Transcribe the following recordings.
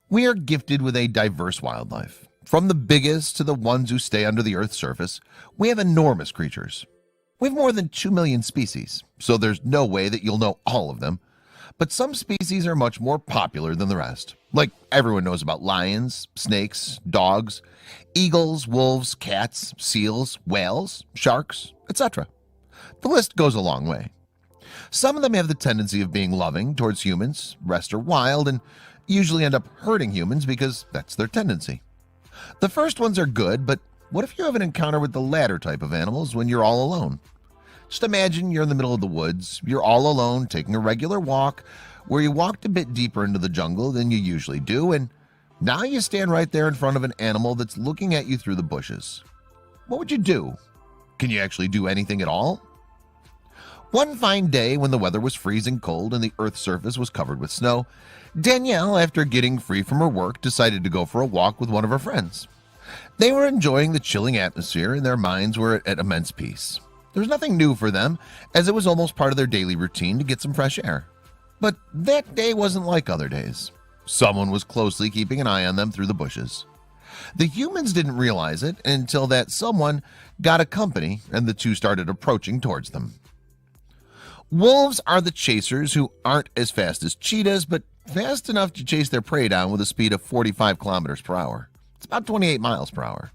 We are gifted with a diverse wildlife. From the biggest to the ones who stay under the Earth's surface, we have enormous creatures. We have more than 2 million species, so there's no way that you'll know all of them. But some species are much more popular than the rest. Like everyone knows about lions, snakes, dogs, eagles, wolves, cats, seals, whales, sharks, etc. The list goes a long way. Some of them have the tendency of being loving towards humans, rest are wild, and usually end up hurting humans because that's their tendency. The first ones are good, but what if you have an encounter with the latter type of animals when you're all alone? Just imagine you're in the middle of the woods, you're all alone taking a regular walk where you walked a bit deeper into the jungle than you usually do, and now you stand right there in front of an animal that's looking at you through the bushes. What would you do? Can you actually do anything at all? One fine day when the weather was freezing cold and the Earth's surface was covered with snow, Danielle, after getting free from her work, decided to go for a walk with one of her friends. They were enjoying the chilling atmosphere and their minds were at immense peace. There was nothing new for them, as it was almost part of their daily routine to get some fresh air. But that day wasn't like other days. Someone was closely keeping an eye on them through the bushes. The humans didn't realize it until that someone got a company and the two started approaching towards them. Wolves are the chasers who aren't as fast as cheetahs, but fast enough to chase their prey down with a speed of 45 kilometers per hour. It's about 28 miles per hour.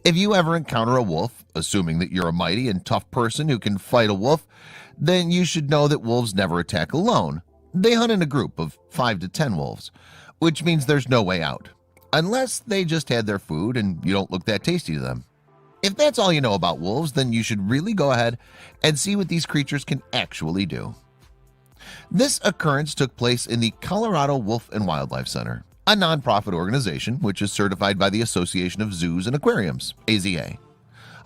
If you ever encounter a wolf, assuming that you're a mighty and tough person who can fight a wolf, then you should know that wolves never attack alone. They hunt in a group of 5 to 10 wolves, which means there's no way out, unless they just had their food and you don't look that tasty to them. If that's all you know about wolves, then you should really go ahead and see what these creatures can actually do. This occurrence took place in the Colorado Wolf and Wildlife Center, a nonprofit organization which is certified by the Association of Zoos and Aquariums, AZA,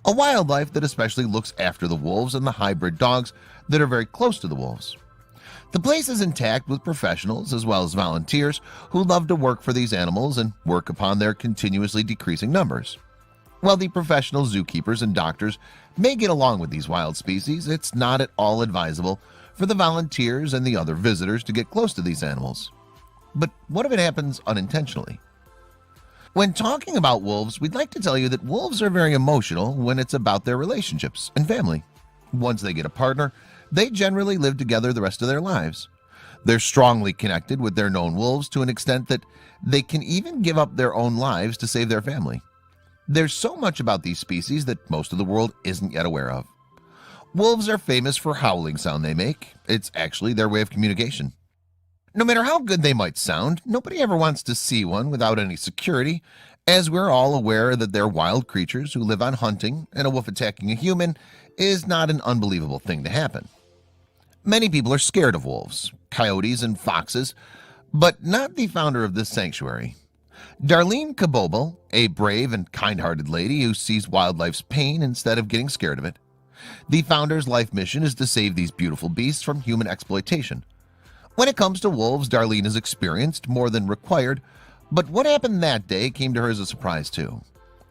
a wildlife that especially looks after the wolves and the hybrid dogs that are very close to the wolves. The place is intact with professionals as well as volunteers who love to work for these animals and work upon their continuously decreasing numbers. While the professional zookeepers and doctors may get along with these wild species, it's not at all advisable for the volunteers and the other visitors to get close to these animals. But what if it happens unintentionally? When talking about wolves, we'd like to tell you that wolves are very emotional when it's about their relationships and family. Once they get a partner, they generally live together the rest of their lives. They're strongly connected with their known wolves to an extent that they can even give up their own lives to save their family. There's so much about these species that most of the world isn't yet aware of. Wolves are famous for howling sound they make. It's actually their way of communication. No matter how good they might sound, nobody ever wants to see one without any security, as we're all aware that they're wild creatures who live on hunting, and a wolf attacking a human is not an unbelievable thing to happen. Many people are scared of wolves, coyotes, and foxes, but not the founder of this sanctuary. Darlene Kabobel, a brave and kind-hearted lady who sees wildlife's pain instead of getting scared of it. The founder's life mission is to save these beautiful beasts from human exploitation. When it comes to wolves, Darlene has experienced more than required, but what happened that day came to her as a surprise too.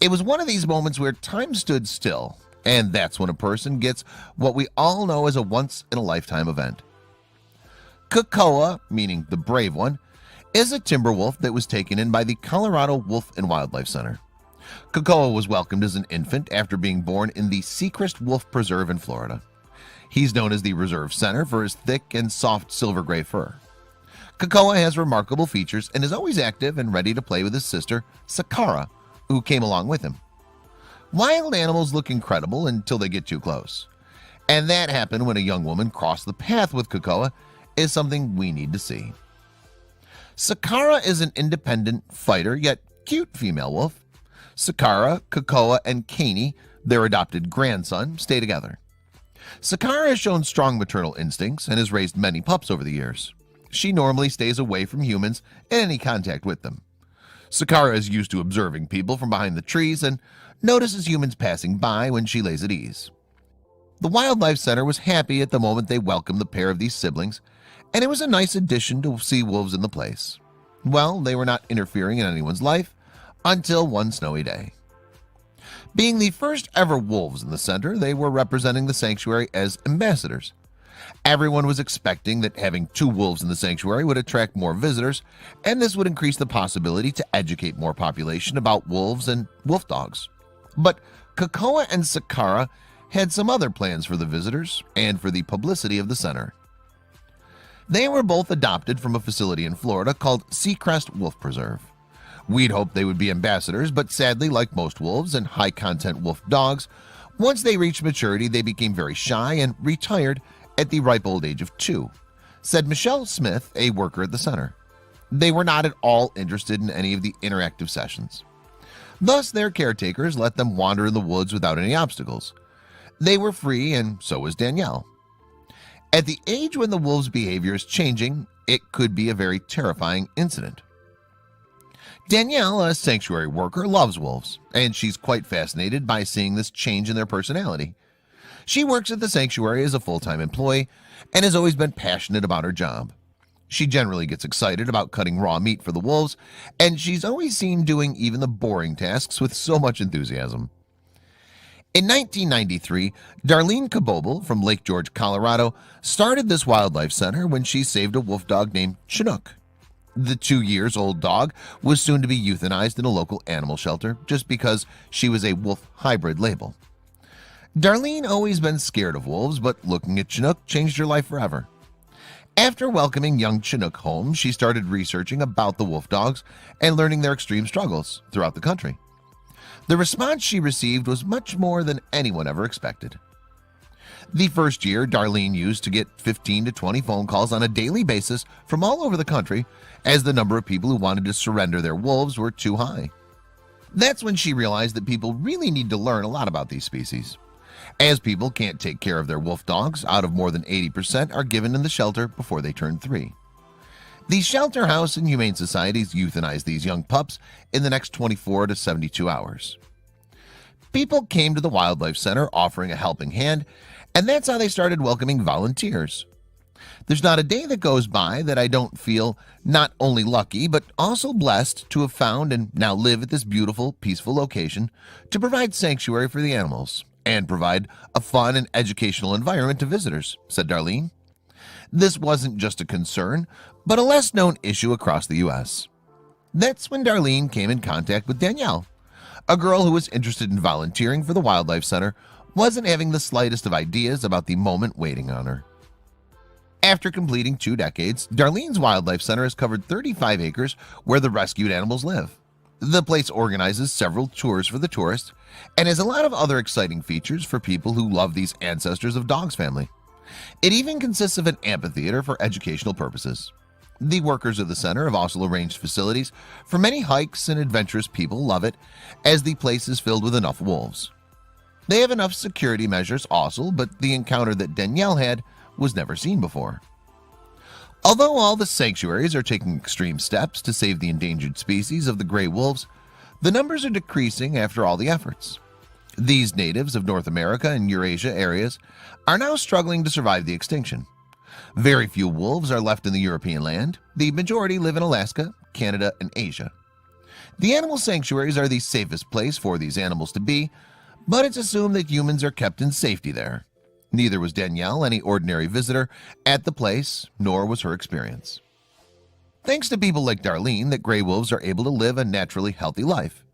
It was one of these moments where time stood still, and that's when a person gets what we all know as a once-in-a-lifetime event. Kakoa, meaning the brave one, is a timber wolf that was taken in by the Colorado Wolf and Wildlife Center. Kakoa was welcomed as an infant after being born in the Secrest Wolf Preserve in Florida. He's known as the Reserve Center for his thick and soft silver gray fur. Kakoa has remarkable features and is always active and ready to play with his sister, Sakara, who came along with him. Wild animals look incredible until they get too close. And that happened when a young woman crossed the path with Kakoa is something we need to see. Sakara is an independent, fighter, yet cute female wolf. Sakara, Kakoa, and Kaney, their adopted grandson, stay together. Sakara has shown strong maternal instincts and has raised many pups over the years. She normally stays away from humans and any contact with them. Sakara is used to observing people from behind the trees and notices humans passing by when she lays at ease. The Wildlife Center was happy at the moment they welcomed the pair of these siblings, and it was a nice addition to see wolves in the place. Well, they were not interfering in anyone's life until one snowy day. Being the first ever wolves in the center, they were representing the sanctuary as ambassadors. Everyone was expecting that having 2 wolves in the sanctuary would attract more visitors, and this would increase the possibility to educate more population about wolves and wolf dogs. But Kokoa and Sakara had some other plans for the visitors and for the publicity of the center. They were both adopted from a facility in Florida called Seacrest Wolf Preserve. We'd hoped they would be ambassadors, but sadly, like most wolves and high-content wolf dogs, once they reached maturity, they became very shy and retired at the ripe old age of 2, said Michelle Smith, a worker at the center. They were not at all interested in any of the interactive sessions. Thus, their caretakers let them wander in the woods without any obstacles. They were free, and so was Danielle. At the age when the wolf's behavior is changing, it could be a very terrifying incident. Danielle, a sanctuary worker, loves wolves, and she's quite fascinated by seeing this change in their personality. She works at the sanctuary as a full-time employee and has always been passionate about her job. She generally gets excited about cutting raw meat for the wolves, and she's always seen doing even the boring tasks with so much enthusiasm. In 1993, Darlene Kabobel from Lake George, Colorado, started this wildlife center when she saved a wolf dog named Chinook. The 2-year-old dog was soon to be euthanized in a local animal shelter just because she was a wolf hybrid label. Darlene always been scared of wolves, but looking at Chinook changed her life forever. After welcoming young Chinook home, she started researching about the wolf dogs and learning their extreme struggles throughout the country. The response she received was much more than anyone ever expected. The first year, Darlene used to get 15 to 20 phone calls on a daily basis from all over the country, as the number of people who wanted to surrender their wolves were too high. That's when she realized that people really need to learn a lot about these species, as people can't take care of their wolf dogs. Out of more than 80% are given in the shelter before they turn 3. The Shelter House and Humane Societies euthanize these young pups in the next 24 to 72 hours. People came to the Wildlife Center offering a helping hand, and that's how they started welcoming volunteers. There's not a day that goes by that I don't feel not only lucky but also blessed to have found and now live at this beautiful, peaceful location to provide sanctuary for the animals and provide a fun and educational environment to visitors, said Darlene. This wasn't just a concern, but a less-known issue across the U.S. That's when Darlene came in contact with Danielle, a girl who was interested in volunteering for the Wildlife Center, wasn't having the slightest of ideas about the moment waiting on her. After completing 2 decades, Darlene's Wildlife Center has covered 35 acres where the rescued animals live. The place organizes several tours for the tourists and has a lot of other exciting features for people who love these ancestors of dogs family. It even consists of an amphitheater for educational purposes. The workers of the center have also arranged facilities for many hikes, and adventurous people love it as the place is filled with enough wolves. They have enough security measures also, but the encounter that Danielle had was never seen before. Although all the sanctuaries are taking extreme steps to save the endangered species of the gray wolves, the numbers are decreasing after all the efforts. These natives of North America and Eurasia areas are now struggling to survive the extinction. Very few wolves are left in the European land. The majority live in Alaska, Canada, and Asia. The animal sanctuaries are the safest place for these animals to be, but it's assumed that humans are kept in safety there. Neither was Danielle any ordinary visitor at the place, nor was her experience. Thanks to people like Darlene that gray wolves are able to live a naturally healthy life.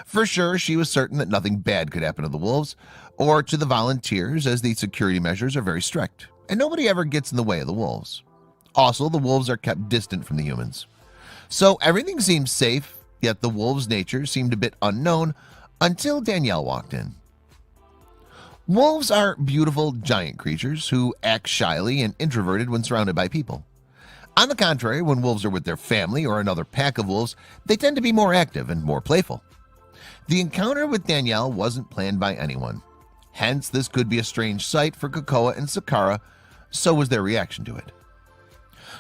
For sure, she was certain that nothing bad could happen to the wolves or to the volunteers, as the security measures are very strict and nobody ever gets in the way of the wolves. Also, the wolves are kept distant from the humans, so everything seems safe, yet the wolves' nature seemed a bit unknown until Danielle walked in. Wolves are beautiful giant creatures who act shyly and introverted when surrounded by people. On the contrary, when wolves are with their family or another pack of wolves, they tend to be more active and more playful. The encounter with Danielle wasn't planned by anyone. Hence, this could be a strange sight for Kokoa and Sakara, so was their reaction to it.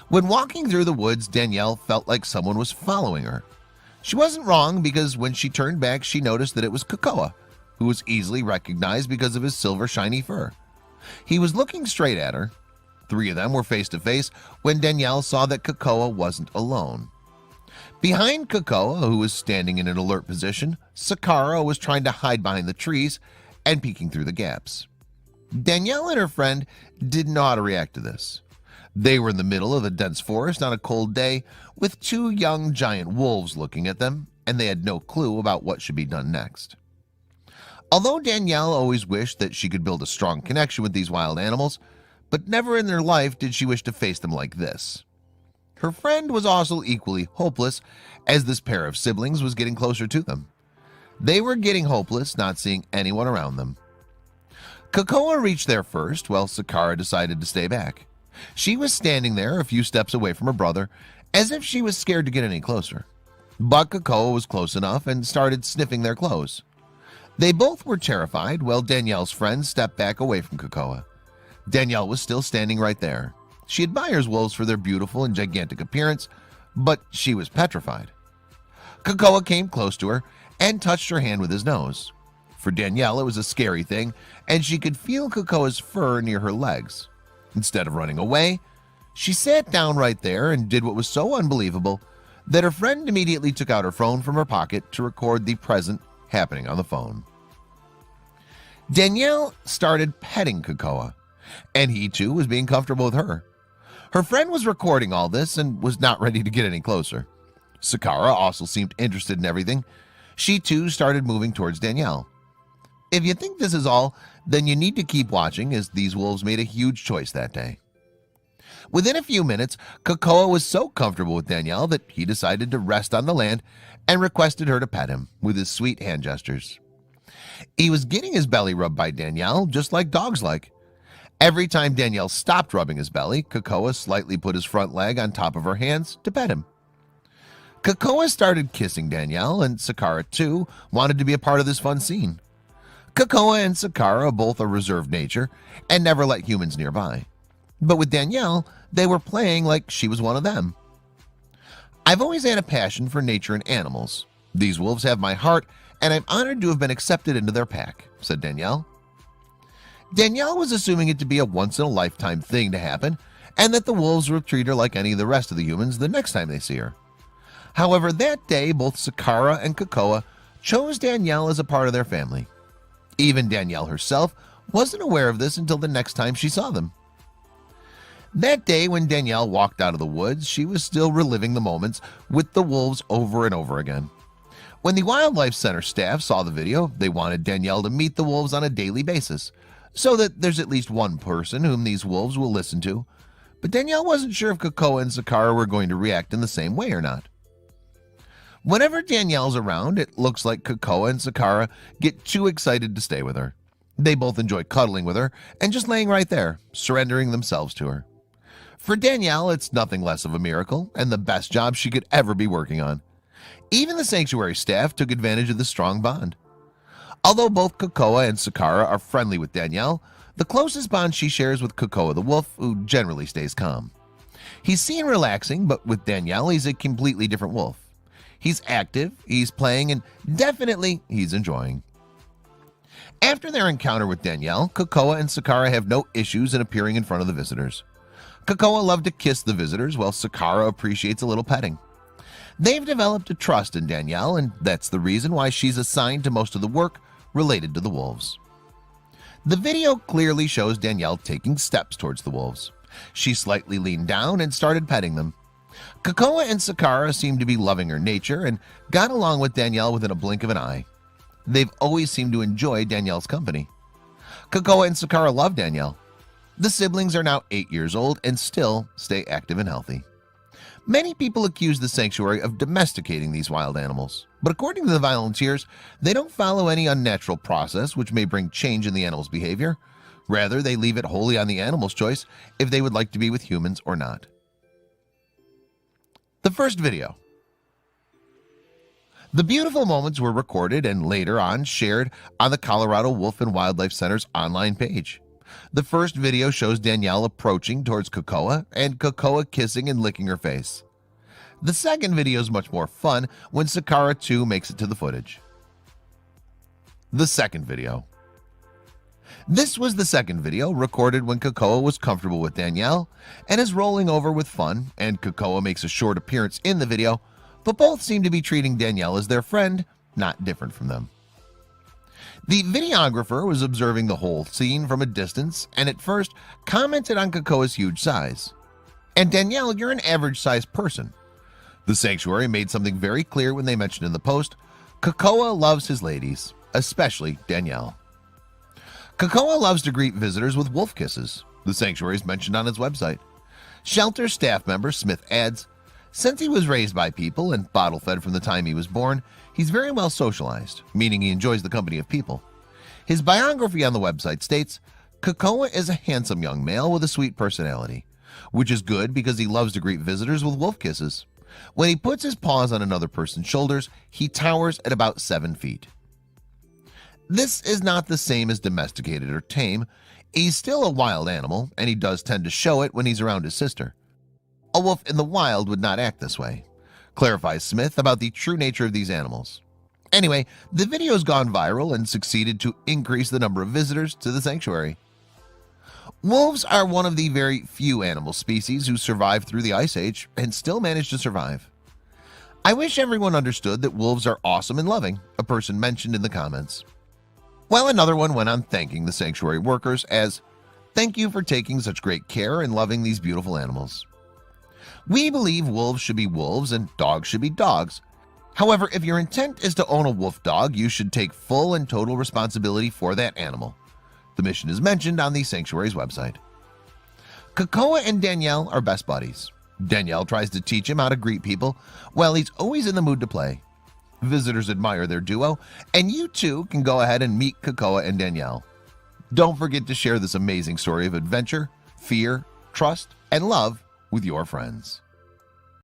When walking through the woods, Danielle felt like someone was following her. She wasn't wrong, because when she turned back, she noticed that it was Kokoa, who was easily recognized because of his silver shiny fur. He was looking straight at her. 3 of them were face to face when Danielle saw that Kokoa wasn't alone. Behind Kokoa, who was standing in an alert position, Sakara was trying to hide behind the trees and peeking through the gaps. Danielle and her friend didn't know how to react to this. They were in the middle of a dense forest on a cold day with two young giant wolves looking at them, and they had no clue about what should be done next. Although Danielle always wished that she could build a strong connection with these wild animals, but never in their life did she wish to face them like this. Her friend was also equally hopeless, as this pair of siblings was getting closer to them. They were getting hopeless, not seeing anyone around them. Cocoa reached there first, while Sakara decided to stay back. She was standing there a few steps away from her brother, as if she was scared to get any closer. But Cocoa was close enough and started sniffing their clothes. They both were terrified, while Danielle's friend stepped back away from Cocoa. Danielle was still standing right there. She admires wolves for their beautiful and gigantic appearance, but she was petrified. Cocoa came close to her and touched her hand with his nose. For Danielle, it was a scary thing, and she could feel Cocoa's fur near her legs. Instead of running away, she sat down right there and did what was so unbelievable that her friend immediately took out her phone from her pocket to record the present happening on the phone. Danielle started petting Cocoa, and he too was being comfortable with her. Her friend was recording all this and was not ready to get any closer. Sakara also seemed interested in everything. She too started moving towards Danielle. If you think this is all, then you need to keep watching, as these wolves made a huge choice that day. Within a few minutes, Cocoa was so comfortable with Danielle that he decided to rest on the land and requested her to pet him with his sweet hand gestures. He was getting his belly rubbed by Danielle, just like dogs like. Every time Danielle stopped rubbing his belly, Cocoa slightly put his front leg on top of her hands to pet him. Cocoa started kissing Danielle, and Sakara too wanted to be a part of this fun scene. Cocoa and Sakara both are reserved nature and never let humans nearby. But with Danielle, they were playing like she was one of them. I've always had a passion for nature and animals. These wolves have my heart, and I'm honored to have been accepted into their pack, said Danielle. Danielle was assuming it to be a once-in-a-lifetime thing to happen, and that the wolves would treat her like any of the rest of the humans the next time they see her. However, that day, both Sakara and Cocoa chose Danielle as a part of their family. Even Danielle herself wasn't aware of this until the next time she saw them. That day, when Danielle walked out of the woods, she was still reliving the moments with the wolves over and over again. When the Wildlife Center staff saw the video, they wanted Danielle to meet the wolves on a daily basis, so that there's at least one person whom these wolves will listen to. But Danielle wasn't sure if Cocoa and Sakara were going to react in the same way or not. Whenever Danielle's around, it looks like Cocoa and Sakara get too excited to stay with her. They both enjoy cuddling with her and just laying right there, surrendering themselves to her. For Danielle, it's nothing less of a miracle and the best job she could ever be working on. Even the sanctuary staff took advantage of the strong bond. Although both Cocoa and Sakara are friendly with Danielle, the closest bond she shares with Cocoa the wolf, who generally stays calm. He's seen relaxing, but with Danielle, he's a completely different wolf. He's active, he's playing, and definitely he's enjoying. After their encounter with Danielle, Cocoa and Sakara have no issues in appearing in front of the visitors. Cocoa loved to kiss the visitors, while Sakara appreciates a little petting. They've developed a trust in Danielle, and that's the reason why she's assigned to most of the work related to the wolves. The video clearly shows Danielle taking steps towards the wolves. She slightly leaned down and started petting them. Cocoa and Sakara seemed to be loving her nature and got along with Danielle within a blink of an eye. They've always seemed to enjoy Danielle's company. Cocoa and Sakara love Danielle. The siblings are now 8 years old and still stay active and healthy. Many people accuse the sanctuary of domesticating these wild animals, but according to the volunteers, they don't follow any unnatural process which may bring change in the animal's behavior. Rather, they leave it wholly on the animal's choice if they would like to be with humans or not. The first video. The beautiful moments were recorded and later on shared on the Colorado Wolf and Wildlife Center's online page. The first video shows Danielle approaching towards Cocoa and Cocoa kissing and licking her face. The second video is much more fun when Sakara too makes it to the footage. The second video. This was the second video recorded when Cocoa was comfortable with Danielle and is rolling over with fun, and Cocoa makes a short appearance in the video, but both seem to be treating Danielle as their friend, not different from them. The videographer was observing the whole scene from a distance and at first commented on Kokoa's huge size. And Danielle, you're an average-sized person. The sanctuary made something very clear when they mentioned in the post, Kokoa loves his ladies, especially Danielle. Kokoa loves to greet visitors with wolf kisses, the sanctuary is mentioned on its website. Shelter staff member Smith adds, since he was raised by people and bottle-fed from the time he was born, he's very well socialized, meaning he enjoys the company of people. His biography on the website states, Kokoa is a handsome young male with a sweet personality, which is good because he loves to greet visitors with wolf kisses. When he puts his paws on another person's shoulders, he towers at about 7 feet. This is not the same as domesticated or tame. He's still a wild animal, and he does tend to show it when he's around his sister. A wolf in the wild would not act this way, clarifies Smith about the true nature of these animals. Anyway, the video's gone viral and succeeded to increase the number of visitors to the sanctuary. Wolves are one of the very few animal species who survived through the Ice Age and still managed to survive. I wish everyone understood that wolves are awesome and loving, a person mentioned in the comments. While another one went on thanking the sanctuary workers as, thank you for taking such great care and loving these beautiful animals. We believe wolves should be wolves and dogs should be dogs. However, if your intent is to own a wolf dog, you should take full and total responsibility for that animal. The mission is mentioned on the sanctuary's website. Kokoa and Danielle are best buddies. Danielle tries to teach him how to greet people, while he's always in the mood to play. Visitors admire their duo, and you too can go ahead and meet Kokoa and Danielle. Don't forget to share this amazing story of adventure, fear, trust, and love with your friends.